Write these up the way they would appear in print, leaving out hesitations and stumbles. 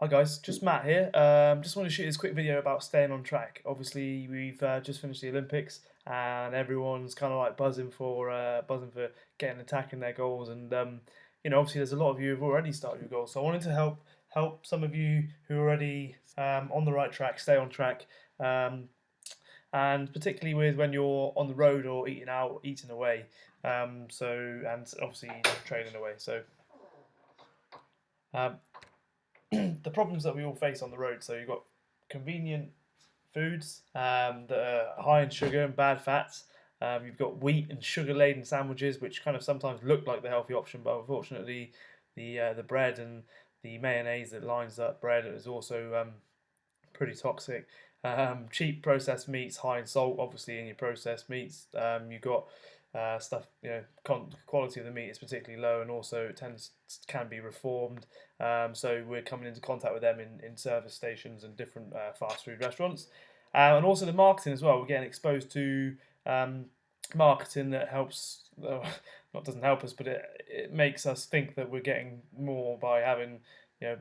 Hi guys, just Matt here. Just want to shoot this quick video about staying on track. Obviously, we've just finished the Olympics, and everyone's kind of like buzzing for getting attacking their goals. And obviously, there's a lot of you who've already started your goals. So I wanted to help some of you who are already on the right track, stay on track, um, and particularly with when you're on the road or eating out, eating away. And obviously training away. So. Um, the problems that we all face on the road. So you've got convenient foods that are high in sugar and bad fats. You've got wheat and sugar-laden sandwiches, which kind of sometimes look like the healthy option, but unfortunately, the bread and the mayonnaise that lines that bread is also pretty toxic. Cheap processed meats, high in salt, obviously in your processed meats. You've got stuff, quality of the meat is particularly low, and also can be reformed. So we're coming into contact with them in service stations and different fast food restaurants, and also the marketing as well. We're getting exposed to marketing that helps. Not doesn't help us, but it makes us think that we're getting more by having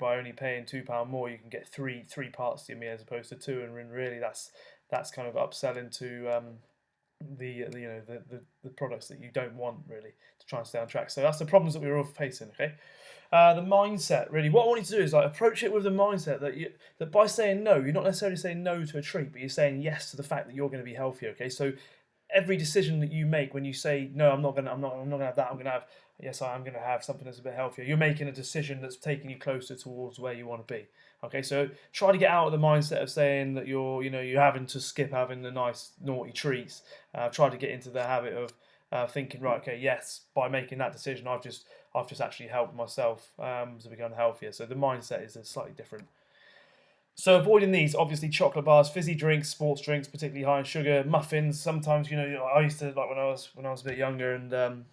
by only paying £2 more, you can get three parts to your meal as opposed to two, and really that's kind of upselling to the products that you don't want really to try and stay on track. So that's the problems that we're all facing. Okay, the mindset really. What I want you to do is like approach it with the mindset that by saying no, you're not necessarily saying no to a treat, but you're saying yes to the fact that you're going to be healthy. Okay, so every decision that you make when you say no, I'm not gonna have that. I'm gonna have yes, I am gonna have something that's a bit healthier. You're making a decision that's taking you closer towards where you want to be. Okay, so try to get out of the mindset of saying that you're having to skip having the nice naughty treats. Try to get into the habit of thinking, right, okay, yes, by making that decision, I've just actually helped myself to become healthier. So the mindset is slightly different. So avoiding these, obviously, chocolate bars, fizzy drinks, sports drinks, particularly high in sugar, muffins. Sometimes, I used to like when I was a bit younger and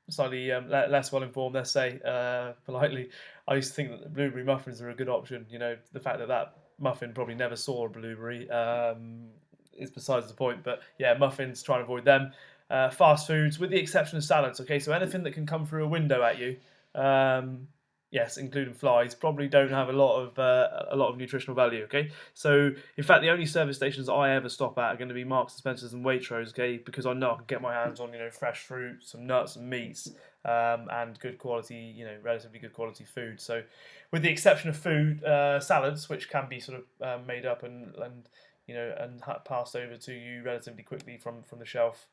slightly less well informed. Let's say politely, I used to think that the blueberry muffins are a good option. The fact that that muffin probably never saw a blueberry is besides the point. But yeah, muffins, try and avoid them. Fast foods, with the exception of salads. Okay, so anything that can come through a window at you. Yes, including flies, probably don't have a lot of nutritional value. Okay, so in fact, the only service stations I ever stop at are going to be Marks and Spencers and Waitrose. Okay, because I know I can get my hands on fresh fruit, some nuts and meats, and good quality, relatively good quality food. So, with the exception of food, salads, which can be sort of made up and passed over to you relatively quickly from the shelf.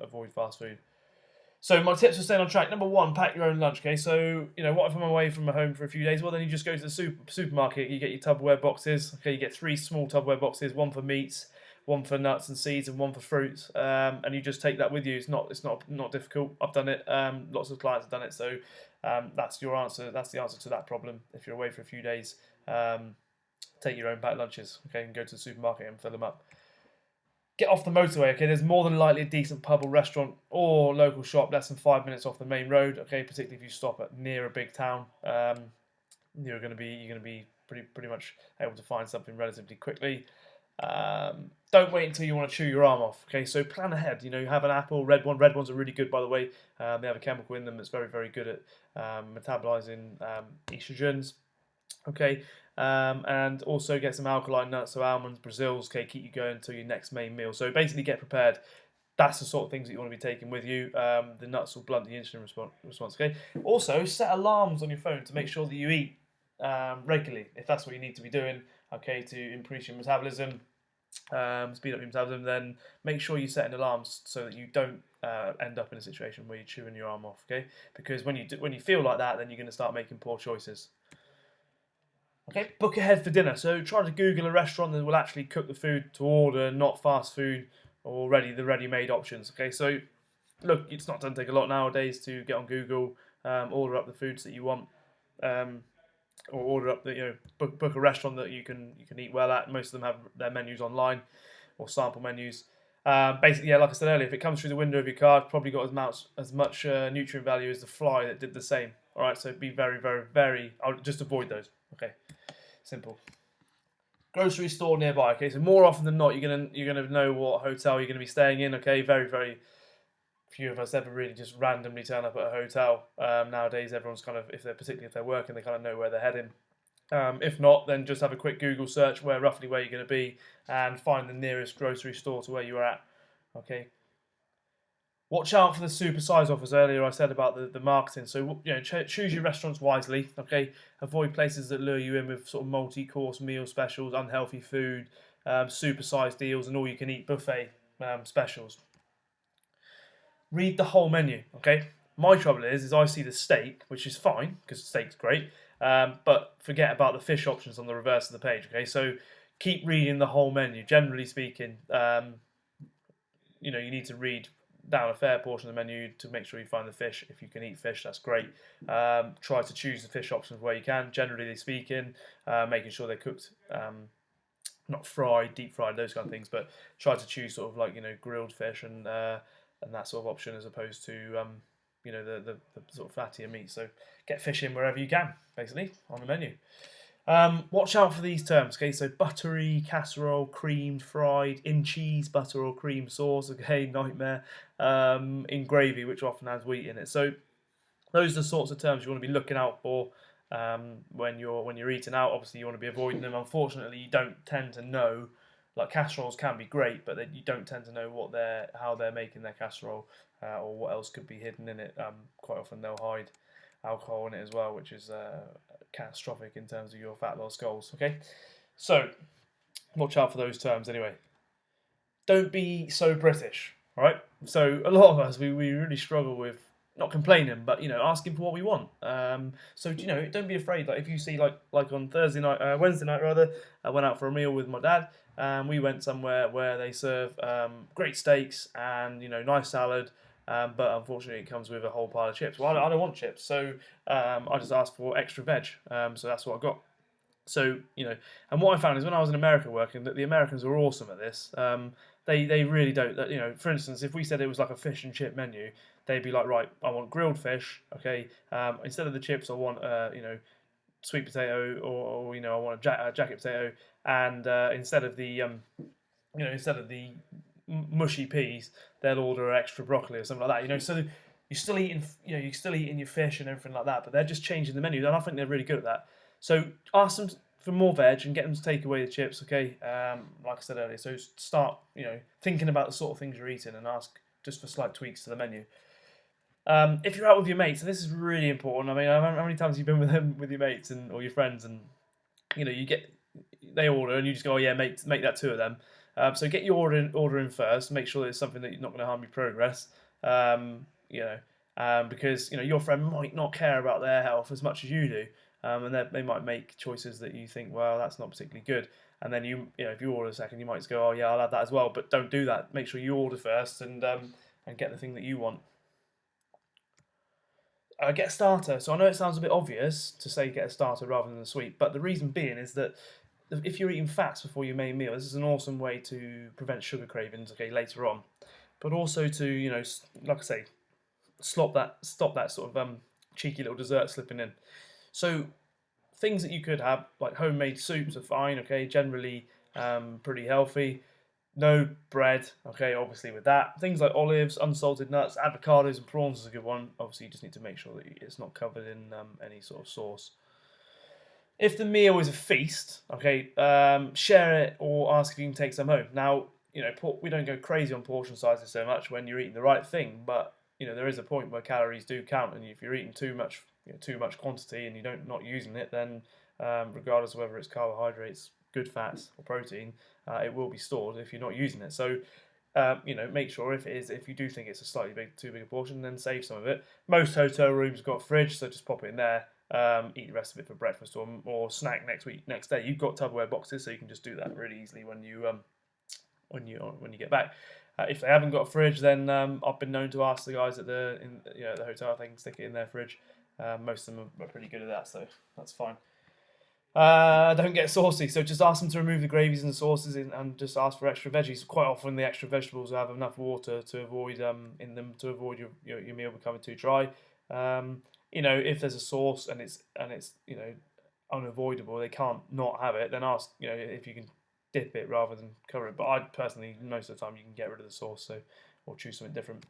Avoid fast food. So my tips for staying on track: number one, pack your own lunch. Okay, so what if I'm away from my home for a few days? Well, then you just go to the supermarket. You get your Tupperware boxes. Okay, you get three small Tupperware boxes: one for meats, one for nuts and seeds, and one for fruits. And you just take that with you. It's not difficult. I've done it. Lots of clients have done it. So that's your answer. That's the answer to that problem. If you're away for a few days, take your own packed lunches. Okay, and go to the supermarket and fill them up. Get off the motorway. Okay, there's more than likely a decent pub or restaurant or local shop less than 5 minutes off the main road. Okay, particularly if you stop at near a big town, you're gonna be pretty much able to find something relatively quickly. Don't wait until you want to chew your arm off. Okay, so plan ahead. You have an apple, red one. Red ones are really good, by the way. They have a chemical in them that's very, very good at metabolizing estrogens. Okay, and also get some alkaline nuts, so almonds, Brazils. Okay, keep you going until your next main meal. So basically, get prepared. That's the sort of things that you want to be taking with you. The nuts will blunt the insulin response. Okay. Also, set alarms on your phone to make sure that you eat regularly, if that's what you need to be doing. Okay, to increase your metabolism, speed up your metabolism. Then make sure you set an alarms so that you don't end up in a situation where you're chewing your arm off. Okay, because when you feel like that, then you're going to start making poor choices. Okay, book ahead for dinner. So try to Google a restaurant that will actually cook the food to order, not fast food or the ready-made options. Okay, so look, it's not doesn't take a lot nowadays to get on Google, order up the foods that you want, or order up book a restaurant that you can eat well at. Most of them have their menus online or sample menus. Basically, yeah, like I said earlier, if it comes through the window of your car, it's probably got as much nutrient value as the fly that did the same. All right, so be very, very, very. I'll just avoid those. Okay, simple. Grocery store nearby. Okay, so more often than not, you're gonna know what hotel you're gonna be staying in. Okay, very, very few of us ever really just randomly turn up at a hotel. Nowadays, everyone's kind of, particularly if they're working, they kind of know where they're heading. If not, then just have a quick Google search roughly where you're going to be and find the nearest grocery store to where you're at. Okay. Watch out for the super size offers. Earlier, I said about the marketing. So choose your restaurants wisely. Okay, avoid places that lure you in with sort of multi-course meal specials, unhealthy food, super size deals, and all-you-can-eat buffet specials. Read the whole menu. Okay. My trouble is I see the steak, which is fine because steak's great, but forget about the fish options on the reverse of the page. Okay, so keep reading the whole menu. Generally speaking, you need to read down a fair portion of the menu to make sure you find the fish. If you can eat fish, that's great. Try to choose the fish options where you can. Generally speaking, making sure they're cooked, not fried, deep fried, those kind of things. But try to choose sort of like grilled fish and that sort of option as opposed to the sort of fattier meat. So get fish in wherever you can, basically on the menu. Watch out for these terms, okay? So buttery, casserole, creamed, fried, in cheese, butter or cream sauce, okay, nightmare. In gravy, which often has wheat in it. So those are the sorts of terms you want to be looking out for when you're eating out. Obviously, you want to be avoiding them. Unfortunately, you don't tend to know. Like casseroles can be great, but you don't tend to know how they're making their casserole or what else could be hidden in it. Quite often they'll hide alcohol in it as well, which is catastrophic in terms of your fat loss goals. Okay, so watch out for those terms anyway. Don't be so British, all right? So a lot of us we really struggle with not complaining, but asking for what we want. So don't be afraid. Like if you see like on Wednesday night rather, I went out for a meal with my dad. We went somewhere where they serve great steaks and nice salad. But unfortunately, it comes with a whole pile of chips. Well, I don't want chips, so I just asked for extra veg. So that's what I got. So and what I found is when I was in America working, that the Americans are awesome at this. They really don't. For instance, if we said it was like a fish and chip menu, they'd be like, right, I want grilled fish. Okay, instead of the chips, I want sweet potato, or I want a jacket potato, and instead of the mushy peas, they'll order extra broccoli or something like that. So you're still eating, you're still eating your fish and everything like that, but they're just changing the menu, and I think they're really good at that. So ask them for more veg and get them to take away the chips. Okay, like I said earlier. So start, thinking about the sort of things you're eating and ask just for slight tweaks to the menu. If you're out with your mates, and this is really important. I mean, how many times have you been with your mates or your friends, and they order and you just go, oh yeah, make that two of them. So get your order in first. Make sure that it's something that you're not going to harm your progress. Because your friend might not care about their health as much as you do, and they might make choices that you think, well, that's not particularly good. And then if you order a second, you might just go, oh yeah, I'll have that as well. But don't do that. Make sure you order first and get the thing that you want. Get a starter. So I know it sounds a bit obvious to say get a starter rather than a sweet, but the reason being is that if you're eating fats before your main meal, this is an awesome way to prevent sugar cravings. Okay, later on, but also to like I say, stop that sort of cheeky little dessert slipping in. So things that you could have like homemade soups are fine. Okay, generally pretty healthy. No bread, okay, obviously with that. Things like olives, unsalted nuts, avocados and prawns is a good one. Obviously you just need to make sure that it's not covered in any sort of sauce. If the meal is a feast, okay, share it or ask if you can take some home. Now, we don't go crazy on portion sizes so much when you're eating the right thing, but there is a point where calories do count, and if you're eating too much quantity and not using it, then regardless of whether it's carbohydrates, good fats or protein, it will be stored if you're not using it. So make sure if you do think it's a slightly too big a portion, then save some of it. Most hotel rooms have got a fridge, so just pop it in there. Eat the rest of it for breakfast or snack next day. You've got Tupperware boxes, so you can just do that really easily when you get back. If they haven't got a fridge, then I've been known to ask the guys at the hotel if they can stick it in their fridge. Most of them are pretty good at that, so that's fine. Don't get saucy, so just ask them to remove the gravies and the sauces and just ask for extra veggies. Quite often, the extra vegetables have enough water to avoid your meal becoming too dry. If there's a sauce and it's unavoidable, they can't not have it. Then ask if you can dip it rather than cover it. But I personally, most of the time, you can get rid of the sauce, or choose something different.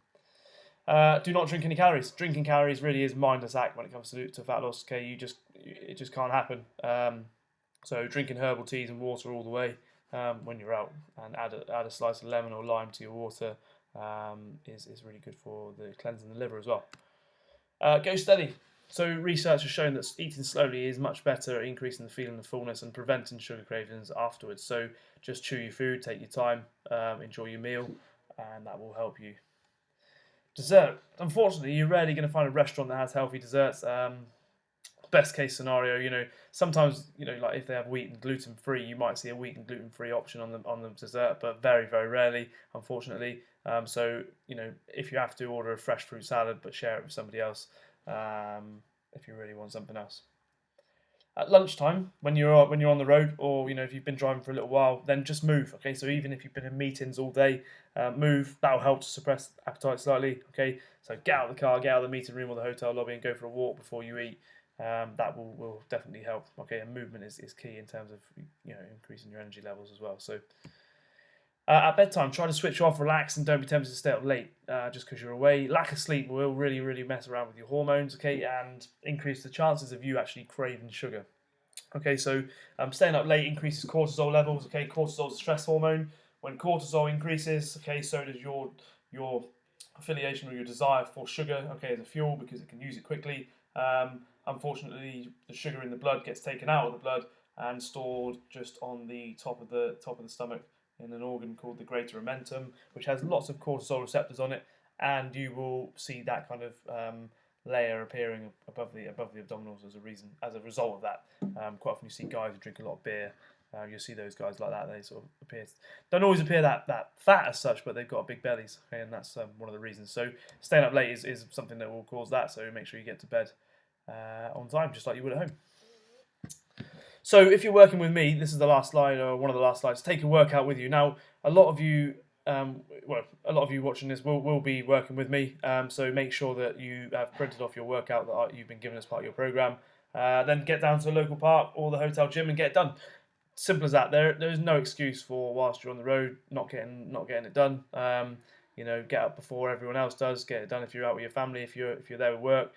Do not drink any calories. Drinking calories really is mindless act when it comes to fat loss. Okay, it just can't happen. So drinking herbal teas and water all the way when you're out, and add a slice of lemon or lime to your water is really good for the cleansing the liver as well. Go steady. So research has shown that eating slowly is much better at increasing the feeling of fullness and preventing sugar cravings afterwards. So just chew your food, take your time, enjoy your meal, and that will help you. Dessert. Unfortunately, you're rarely going to find a restaurant that has healthy desserts. Best case scenario, sometimes like if they have wheat and gluten free, you might see a wheat and gluten free option on the dessert, but very very rarely, unfortunately. So if you have to, order a fresh fruit salad, but share it with somebody else if you really want something else. At lunchtime, when you're on the road, or if you've been driving for a little while, then just move. Okay, so even if you've been in meetings all day, move. That'll help to suppress appetite slightly. Okay, so get out of the car, get out of the meeting room or the hotel lobby, and go for a walk before you eat. That will definitely help. Okay, and movement is key in terms of increasing your energy levels as well. So at bedtime, try to switch off, relax, and don't be tempted to stay up late just because you're away. Lack of sleep will really, really mess around with your hormones, okay, and increase the chances of you actually craving sugar. Okay, so staying up late increases cortisol levels. Okay, cortisol is a stress hormone. When cortisol increases, okay, so does your affiliation or your desire for sugar. Okay, as a fuel because it can use it quickly. Unfortunately, the sugar in the blood gets taken out of the blood and stored just on the top of the stomach in an organ called the greater omentum, which has lots of cortisol receptors on it, and you will see that kind of layer appearing above the abdominals as a result of that. Quite often you see guys who drink a lot of beer. You'll see those guys like that. They sort of don't always appear that fat as such, but they've got big bellies, okay, and that's one of the reasons. So staying up late is something that will cause that. So make sure you get to bed on time, just like you would at home. So if you're working with me, this is the last slide, or one of the last slides. Take a workout with you. Now, a lot of you watching this will be working with me. So make sure that you have printed off your workout that you've been given as part of your program. Then get down to a local park or the hotel gym and get it done. Simple as that. There is no excuse for whilst you're on the road not getting it done. Get up before everyone else does. Get it done if you're out with your family. If you're there with work.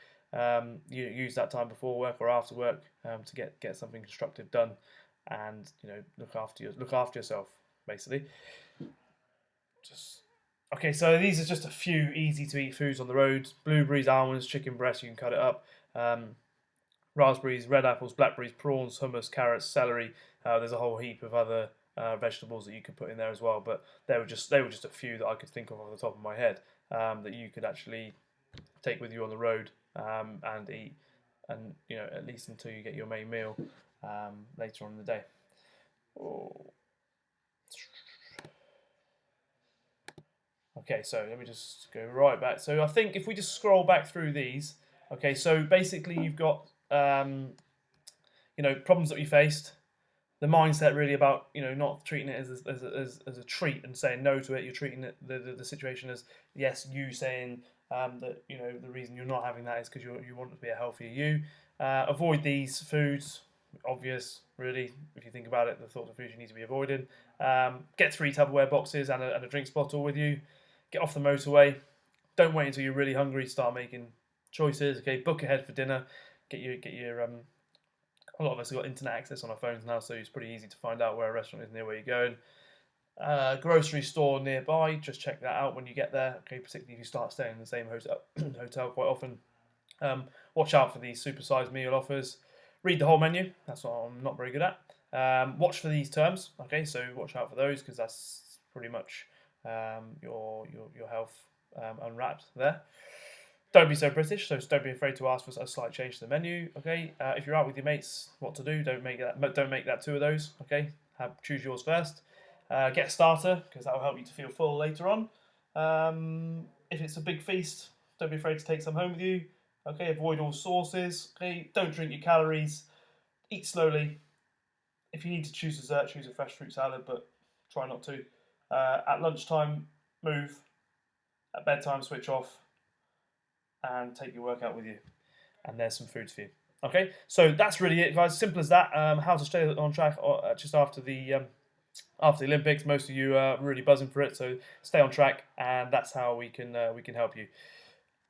You use that time before work or after work to get something constructive done, and look after yourself basically. Okay, so these are just a few easy to eat foods on the road: blueberries, almonds, chicken breast. You can cut it up. Raspberries, red apples, blackberries, prawns, hummus, carrots, celery. There's a whole heap of other vegetables that you could put in there as well, but they were just a few that I could think of off the top of my head that you could actually take with you on the road and eat, and at least until you get your main meal later on in the day. Okay, so let me just go right back. So I think if we just scroll back through these, okay, so basically you've got problems that you faced. The mindset really about not treating it as a treat and saying no to it. You're treating it the situation as yes, you saying that the reason you're not having that is because you want to be a healthier you. Avoid these foods. Obvious, really, if you think about it, the sorts of foods you need to be avoiding. Get 3 Tupperware boxes and a drinks bottle with you. Get off the motorway. Don't wait until you're really hungry to start making choices. Okay, book ahead for dinner. Get your a lot of us have got internet access on our phones now, so it's pretty easy to find out where a restaurant is near where you're going. Grocery store nearby, just check that out when you get there. Okay, particularly if you start staying in the same hotel quite often. Watch out for these supersized meal offers. Read the whole menu. That's what I'm not very good at. Watch for these terms. Okay, so watch out for those because that's pretty much your health unwrapped there. Don't be so British, so don't be afraid to ask for a slight change to the menu. Okay, if you're out with your mates, what to do? Don't make that 2 of those. Okay, choose yours first. Get a starter because that will help you to feel full later on. If it's a big feast, don't be afraid to take some home with you. Okay, avoid all sauces. Okay, don't drink your calories. Eat slowly. If you need to choose dessert, choose a fresh fruit salad, but try not to. At lunchtime, move. At bedtime, switch off. And take your workout with you. And there's some food for you. Okay, so that's really it, guys. Simple as that. How to stay on track just after the Olympics. Most of you are really buzzing for it, so stay on track, and that's how we can help you.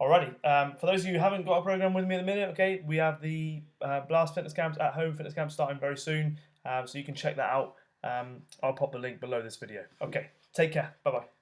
Alrighty. For those of you who haven't got a program with me at the minute, okay, we have the Blast Fitness Camps at Home Fitness Camp starting very soon, so you can check that out. I'll pop the link below this video. Okay, take care. Bye bye.